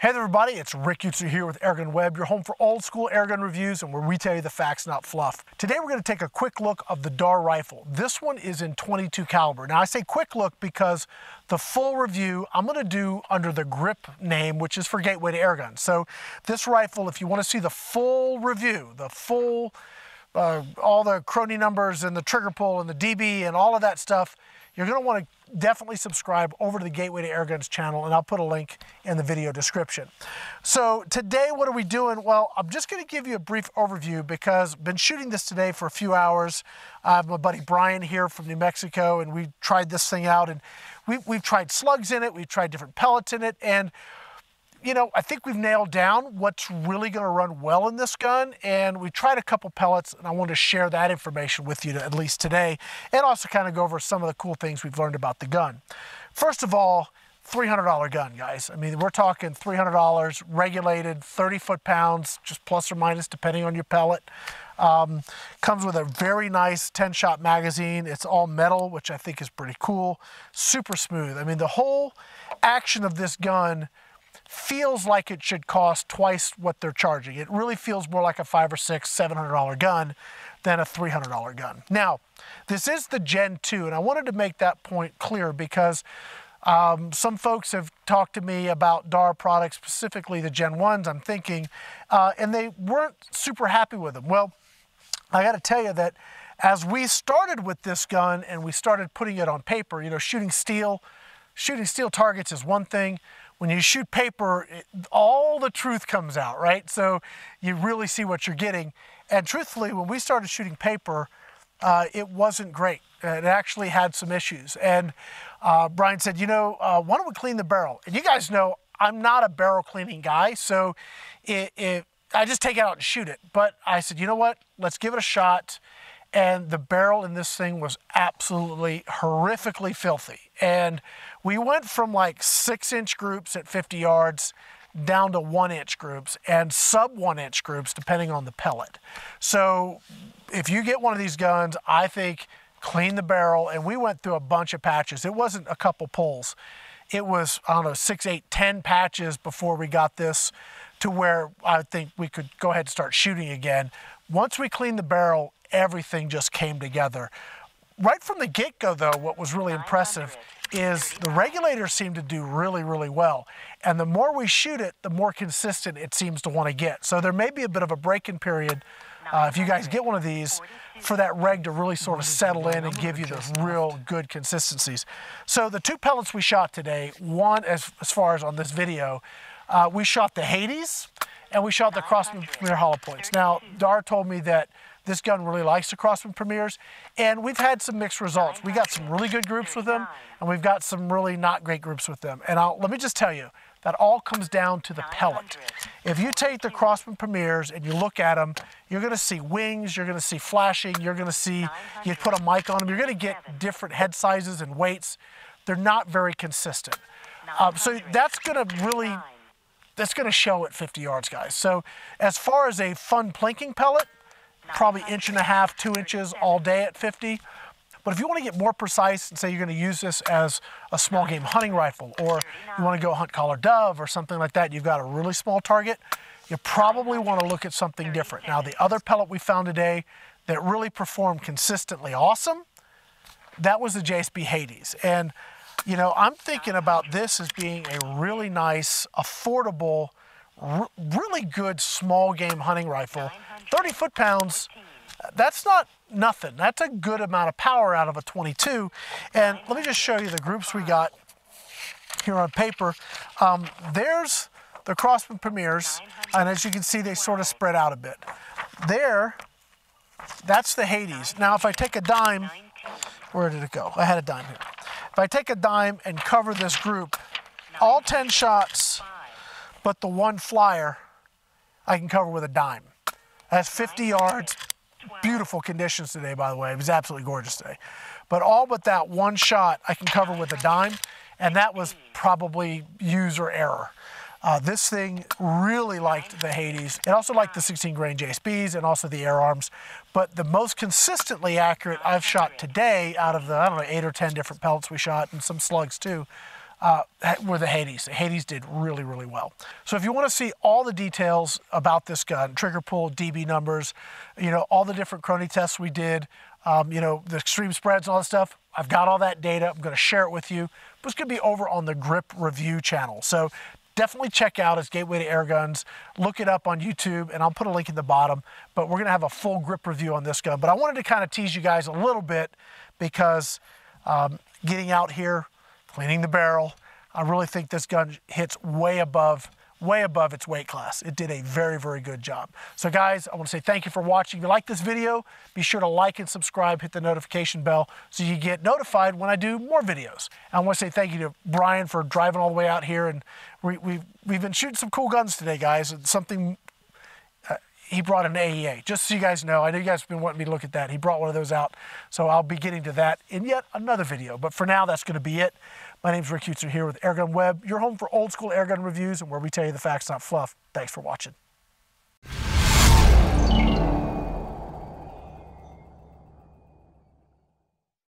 Hey there everybody, it's Rick Utzer here with AirgunWeb, your home for old school airgun reviews and where we tell you the facts, not fluff. Today we're going to take a quick look of the DAR rifle. This one is in .22 caliber. Now I say quick look because the full review I'm going to do under the grip name, which is for Gateway to Airgun. So this rifle, if you want to see the full review, the full, all the crony numbers and the trigger pull and the DB and all of that stuff, you're going to want to definitely subscribe over to the Gateway to Airguns channel, and I'll put a link in the video description. So today, what are we doing? Well, I'm just going to give you a brief overview because I've been shooting this today for a few hours. I have my buddy Brian here from New Mexico, and we tried this thing out, and we've tried slugs in it, we've tried different pellets in it, and you know, I think we've nailed down what's really going to run well in this gun, and we tried a couple pellets, and I wanted to share that information with you at least today, and also kind of go over some of the cool things we've learned about the gun. First of all, $300 gun, guys. I mean, we're talking $300, regulated, 30 foot-pounds, just plus or minus depending on your pellet. Comes with a very nice 10-shot magazine. It's all metal, which I think is pretty cool. Super smooth. I mean, the whole action of this gun feels like it should cost twice what they're charging. It really feels more like a $500 or $600, $700 gun than a $300 gun. Now, this is the Gen 2, and I wanted to make that point clear because some folks have talked to me about DAR products, specifically the Gen 1s, I'm thinking, and they weren't super happy with them. Well, I got to tell you that as we started with this gun and we started putting it on paper, you know, shooting steel targets is one thing. When you shoot paper, all the truth comes out, right? So you really see what you're getting. And truthfully, when we started shooting paper, it wasn't great. It actually had some issues. And Brian said, you know, why don't we clean the barrel? And you guys know I'm not a barrel cleaning guy, so I just take it out and shoot it. But I said, you know what? Let's give it a shot. And the barrel in this thing was absolutely horrifically filthy. And we went from like 6-inch groups at 50 yards down to 1-inch groups and sub 1-inch groups depending on the pellet. So if you get one of these guns, I think clean the barrel. And we went through a bunch of patches. It wasn't a couple pulls. It was, I don't know, 6, 8, 10 patches before we got this to where I think we could go ahead and start shooting again. Once we cleaned the barrel, everything just came together. Right from the get-go, though, what was really impressive is the regulators seem to do really, really well. And the more we shoot it, the more consistent it seems to want to get. So there may be a bit of a break-in period, if you guys get one of these, for that reg to really sort of settle in and give you those real good consistencies. So the two pellets we shot today, one, as far as on this video, we shot the Hades and we shot the Crosman Premier hollow points. Now, DAR told me that this gun really likes the Crosman Premiers, and we've had some mixed results. We got some really good groups with them, and we've got some really not great groups with them. And let me just tell you, that all comes down to the pellet. If you take the Crosman Premiers and you look at them, you're going to see wings, you're going to see flashing, you're going to see, you put a mic on them, you're going to get different head sizes and weights. They're not very consistent. So that's going to really, that's going to show at 50 yards, guys. So as far as a fun plinking pellet, probably 1.5 inches, 2 inches all day at 50. But if you want to get more precise and say you're going to use this as a small game hunting rifle, or you want to go hunt collar dove or something like that, you've got a really small target, you probably want to look at something different. Now, the other pellet we found today that really performed consistently awesome, that was the JSB Hades. And, you know, I'm thinking about this as being a really nice, affordable, really good small game hunting rifle. 30 foot-pounds, that's not nothing. That's a good amount of power out of a 22. And let me just show you the groups we got here on paper. There's the Crosman Premiers, and as you can see, they sort of spread out a bit. There, that's the Hades. Now, if I take a dime, where did it go? I had a dime here. If I take a dime and cover this group, all 10 shots, but the one flyer, I can cover with a dime. That's 50 yards, beautiful conditions today, by the way. It was absolutely gorgeous today. But all but that one shot I can cover with a dime, and that was probably user error. This thing really liked the Hades. It also liked the 16 grain JSBs and also the FIREARMS. But the most consistently accurate I've shot today out of the, I don't know, 8 or 10 different pellets we shot and some slugs too, were the Hades. The Hades did really, really well. So if you want to see all the details about this gun, trigger pull, DB numbers, you know, all the different crony tests we did, you know, the extreme spreads and all that stuff, I've got all that data. I'm going to share it with you. But it's going to be over on the Grip Review channel. So definitely check out its Gateway to Airguns. Look it up on YouTube, and I'll put a link in the bottom. But we're going to have a full grip review on this gun. But I wanted to kind of tease you guys a little bit because getting out here, cleaning the barrel, I really think this gun hits way above its weight class. It did a very, very good job. So guys, I want to say thank you for watching. If you like this video, be sure to like and subscribe, hit the notification bell so you get notified when I do more videos. And I want to say thank you to Brian for driving all the way out here. And we've been shooting some cool guns today, guys. It's something, he brought an AEA, just so you guys know. I know you guys have been wanting me to look at that. He brought one of those out. So I'll be getting to that in yet another video. But for now, that's going to be it. My name's Rick Hutzer here with AirgunWeb, your home for old school airgun reviews and where we tell you the facts, not fluff. Thanks for watching.